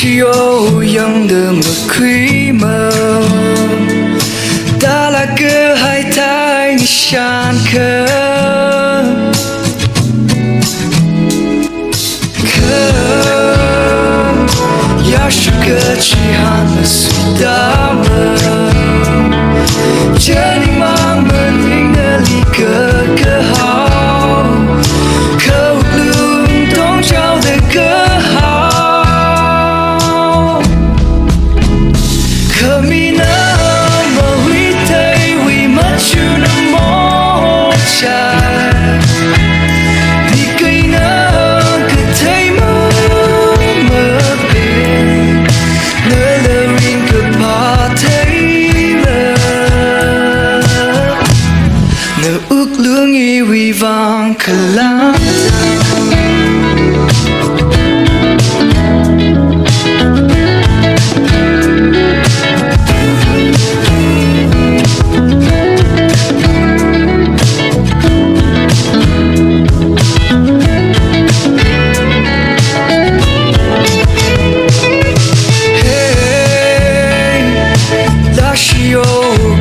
chiều yang đờ mực quý mơ ta là cơ hai thái như sàn khờ ya sự cơ chỉ hàn là sự ta mơ chờ ninh mang mơ ninh nơ ly cơ cơ hào khâu lương tông trao đời cơ hào khờ mi nơ Mahuithei vì mất chú nằm mô chai vì cây nơ cứ thấy mơ mơ bên nơ lơ rin cứ bà thấy lơ nơ ước lương y vì vàng khờ lắm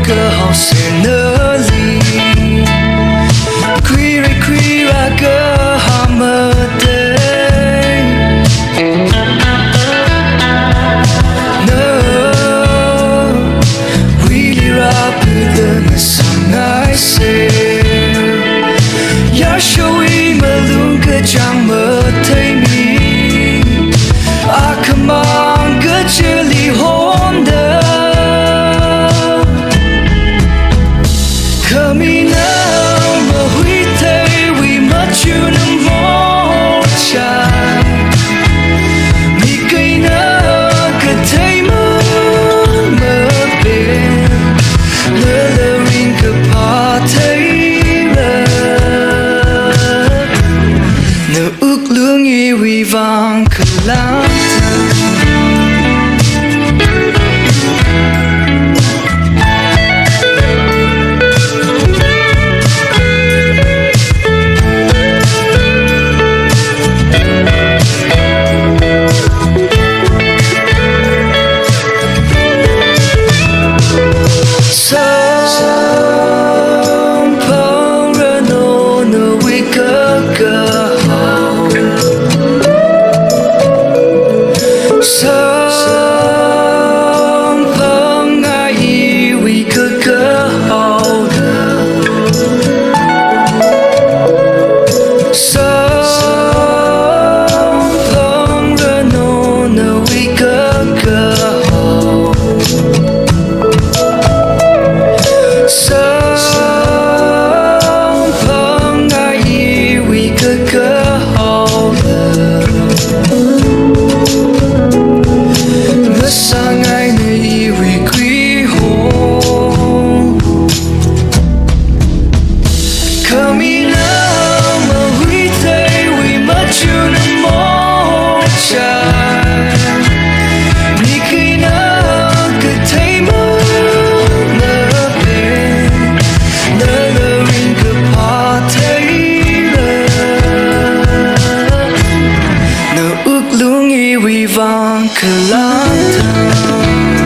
cơ hào sẽ nở ly quy ra cơ hà mơ tê nơ quy đi ra bư đơ ngờ sang ngái xê ya show y mơ luôn cơ chẳng mơ thấy mi a khâm mang cơ chưa ly hôn đơ mi nơ Mahuithei vì mất chú nằm mô chai mi cây nơ cứ thấy mơ mơ bên lơ lơ rin cứ bà thấy lơ nơ ước lương y vì vàng cứ lắm vì vàng khờ lang thang